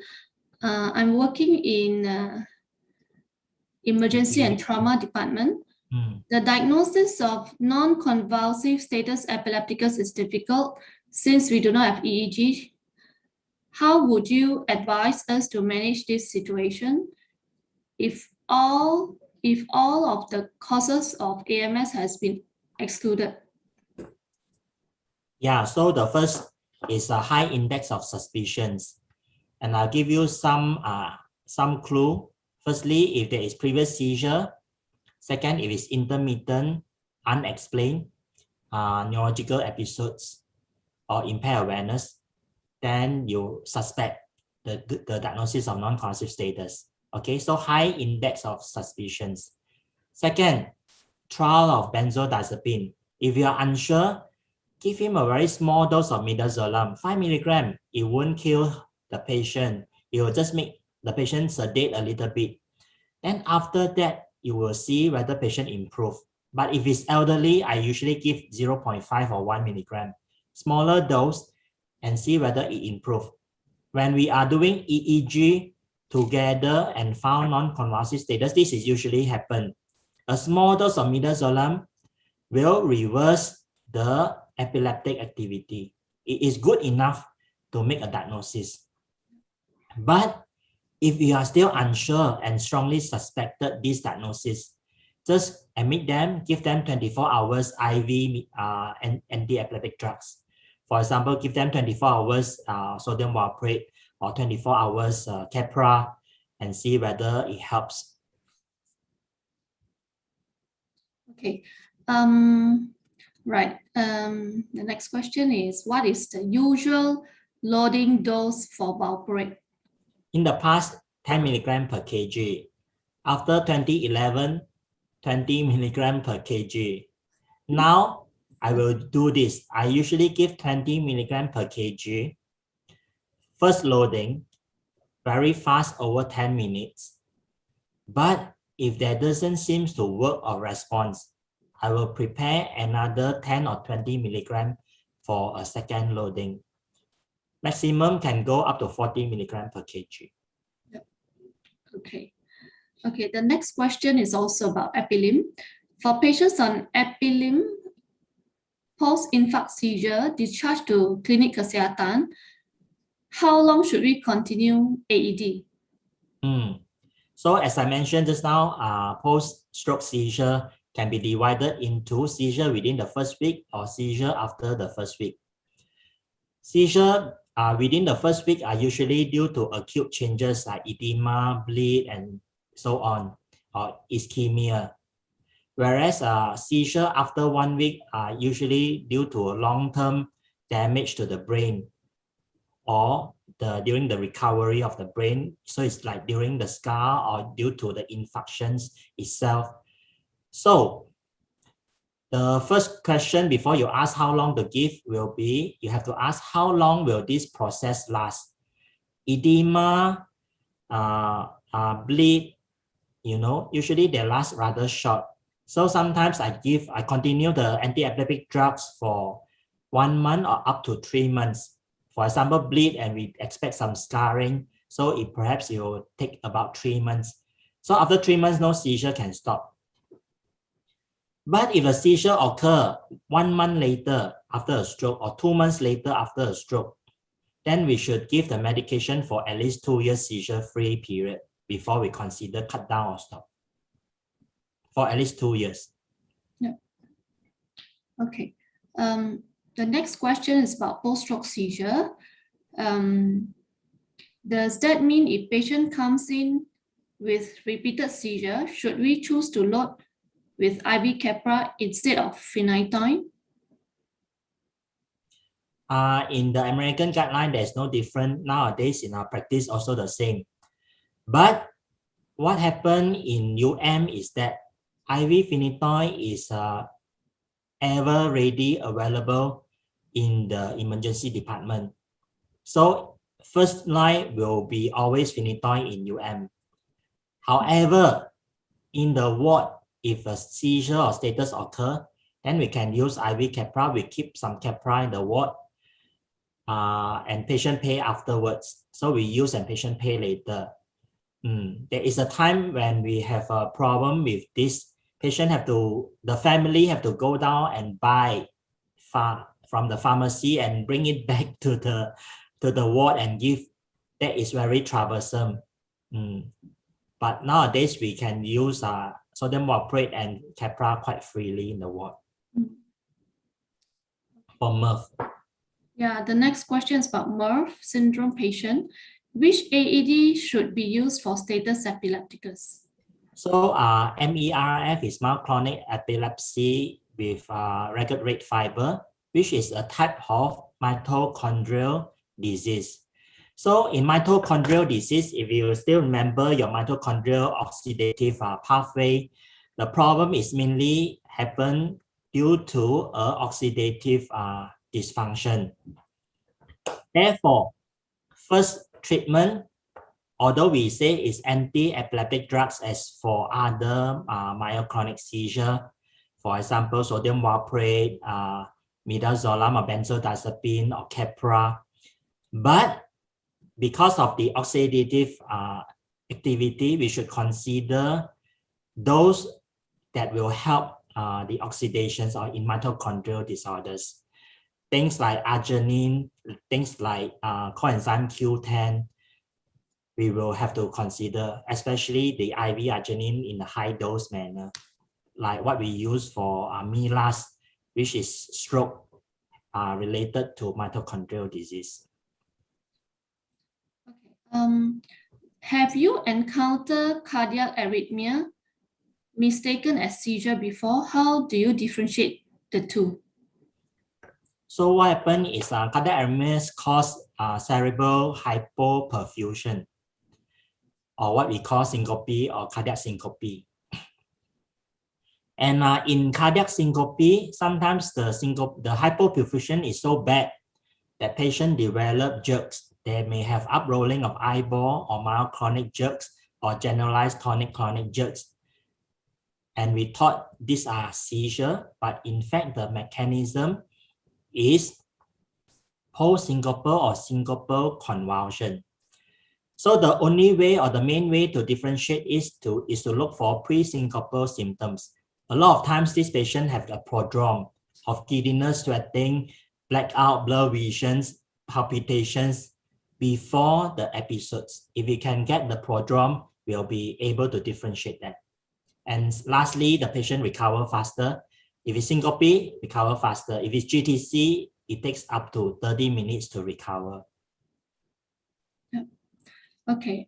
I'm working in emergency and trauma department. The diagnosis of non-convulsive status epilepticus is difficult since we do not have EEG. How would you advise us to manage this situation if all of the causes of AMS has been excluded? Yeah, so the first is a high index of suspicions, and I'll give you some clue. Firstly, if there is previous seizure. Second, if it's intermittent, unexplained neurological episodes or impaired awareness, then you suspect the diagnosis of non-convulsive status. Okay, so high index of suspicions. Second, trial of benzodiazepine. If you are unsure, give him a very small dose of midazolam, 5 milligrams. It won't kill the patient. It will just make the patient sedate a little bit. Then after that, you will see whether patient improve. But if it's elderly, I usually give 0.5 or 1 milligram, smaller dose, and see whether it improve. When we are doing EEG together and found non-convulsive status, this is usually happen. A small dose of midazolam will reverse the epileptic activity. It is good enough to make a diagnosis. But if you are still unsure and strongly suspected this diagnosis, just admit them, give them 24 hours IV and anti-epileptic drugs. For example, give them 24 hours sodium valproate or 24 hours capra and see whether it helps. Okay. Right. The next question is, what is the usual loading dose for valproate? In the past, 10 milligram per kg. After 2011, 20 milligram per kg. Now, I will do this. I usually give 20 milligram per kg. First loading, very fast over 10 minutes. But if that doesn't seem to work or response, I will prepare another 10 or 20 milligram for a second loading. Maximum can go up to 40 milligram per kg. Okay. Okay, the next question is also about epilim. For patients on epilim, post-infarct seizure discharged to clinic kesihatan, how long should we continue AED? So as I mentioned just now, post-stroke seizure can be divided into seizure within the first week or seizure after the first week. Seizure within the first week are usually due to acute changes like edema, bleed, and so on, or ischemia. Whereas seizure after 1 week are usually due to a long-term damage to the brain or during the recovery of the brain. So it's like during the scar or due to the infarctions itself. So The first question before you ask how long to give will be, you have to ask how long will this process last? Edema, bleed, usually they last rather short. So sometimes I continue the anti-epileptic drugs for 1 month or up to 3 months. For example, bleed and we expect some scarring. So perhaps it will take about 3 months. So after 3 months, no seizure can stop. But if a seizure occur 1 month later after a stroke or 2 months later after a stroke, then we should give the medication for at least 2 years seizure-free period before we consider cut down or stop. For at least 2 years. Yeah. Okay. The next question is about post-stroke seizure. Does that mean if patient comes in with repeated seizure, should we choose to load with IV capra instead of phenytoid? In the American guideline, there's no different. Nowadays in our practice also the same. But what happened in UM is that IV phenytoid is ever ready available in the emergency department. So first line will be always phenytoid in UM. However, in the ward, if a seizure or status occur, then we can use IV capra. We keep some capra in the ward and patient pay afterwards. So we use and patient pay later. There is a time when we have a problem with this. The family have to go down and buy from the pharmacy and bring it back to the ward and give. That is very troublesome. But nowadays we can use sodium valproate and capra quite freely in the ward. For MRF. Yeah, the next question is about MRF syndrome patient. Which AED should be used for status epilepticus? So MERF is myoclonic epilepsy with ragged red fiber, which is a type of mitochondrial disease. So in mitochondrial disease, if you still remember your mitochondrial oxidative pathway, the problem is mainly happen due to oxidative dysfunction. Therefore, first treatment, although we say it's anti-epileptic drugs as for other myoclonic seizure, for example, sodium valproate, Midazolam or benzodiazepine or capra, but because of the oxidative activity, we should consider those that will help the oxidations or in mitochondrial disorders. Things like arginine, things like coenzyme Q10, we will have to consider, especially the IV arginine in a high dose manner, like what we use for MILAS, which is stroke related to mitochondrial disease. Okay. Have you encountered cardiac arrhythmia mistaken as seizure before? How do you differentiate the two? So what happened is cardiac arrhythmias cause cerebral hypoperfusion, or what we call syncope or cardiac syncope. And in cardiac syncope, sometimes the hypoperfusion is so bad that patient develop jerks. They may have uprolling of eyeball or myoclonic jerks or generalized tonic-clonic jerks. And we thought these are seizure, but in fact the mechanism is post-syncopal or syncopal convulsion. So the only way or the main way to differentiate is to look for pre-syncopal symptoms. A lot of times these patients have the prodrome of giddiness, sweating, blackout, blur visions, palpitations before the episodes. If we can get the prodrome, we'll be able to differentiate that. And lastly, the patient recover faster. If it's syncope, recover faster. If it's GTC, it takes up to 30 minutes to recover. Okay,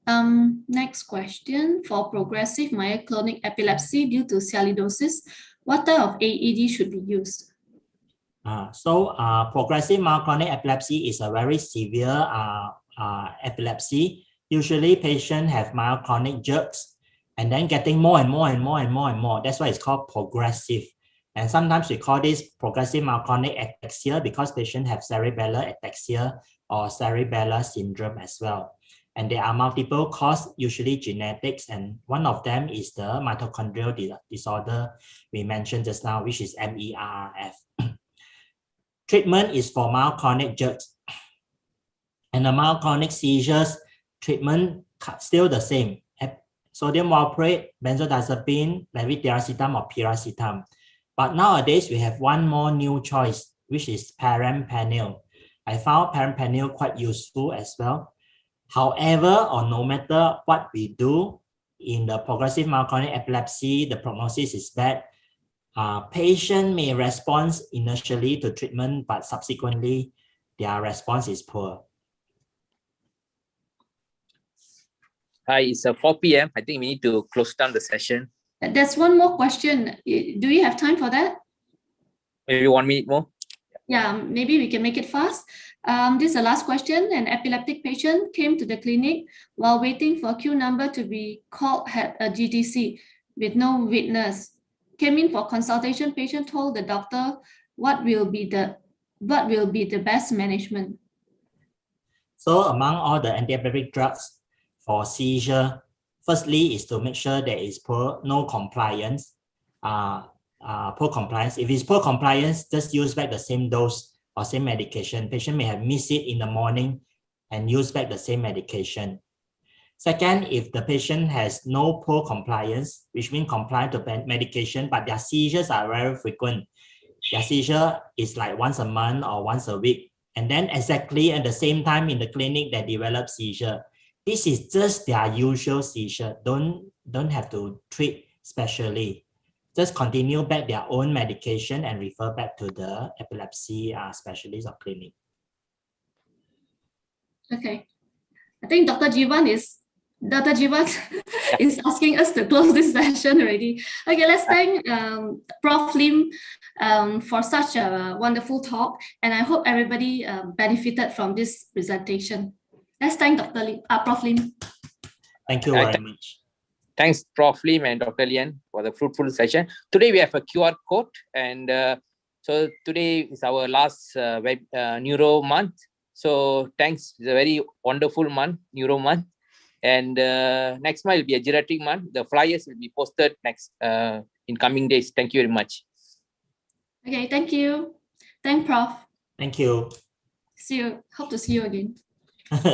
next question. For progressive myoclonic epilepsy due to sialidosis, what type of AED should be used? Progressive myoclonic epilepsy is a very severe epilepsy. Usually patients have myoclonic jerks and then getting more and more. That's why it's called progressive. And sometimes we call this progressive myoclonic ataxia because patients have cerebellar ataxia or cerebellar syndrome as well. And there are multiple causes, usually genetics, and one of them is the mitochondrial disorder we mentioned just now, which is MERRF. Treatment is for myoclonic jerks. And the myoclonic seizures treatment still the same. Sodium valproate, benzodiazepine, levetiracetam or piracetam. But nowadays we have one more new choice, which is parenteral. I found parenteral quite useful as well. However, or no matter what we do in the progressive myoclonic epilepsy, the prognosis is bad. Patient may respond initially to treatment, but subsequently their response is poor. Hi, it's 4 p.m. I think we need to close down the session. There's one more question. Do we have time for that? Maybe 1 minute more. Yeah, maybe we can make it fast. This is the last question. An epileptic patient came to the clinic while waiting for a queue number to be called at a GTC with no witness. Came in for consultation. Patient told the doctor what will be the best management. So among all the anti-epileptic drugs for seizure, firstly is to make sure there is no compliance. Poor compliance. If it's poor compliance, just use back the same dose or same medication. Patient may have missed it in the morning and use back the same medication. Second, if the patient has no poor compliance, which means compliant to medication, but their seizures are very frequent. Their seizure is like once a month or once a week. And then exactly at the same time in the clinic, they develop seizure. This is just their usual seizure. Don't have to treat specially. Just continue back their own medication and refer back to the epilepsy specialist or clinic. Okay. I think Dr. Jiwan is asking us to close this session already. Okay, let's thank Prof. Lim for such a wonderful talk, and I hope everybody benefited from this presentation. Let's thank Prof. Lim. Thank you very much. Thanks, Prof. Lim and Dr. Lian for the fruitful session. Today we have a QR code, and so today is our last Neuro month. So thanks, it's a very wonderful month, Neuro month. And next month will be a geriatric month. The flyers will be posted next in coming days. Thank you very much. Okay, thank you. Thank Prof. Thank you. See you. Hope to see you again.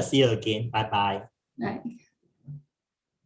See you again. Bye-bye. Bye.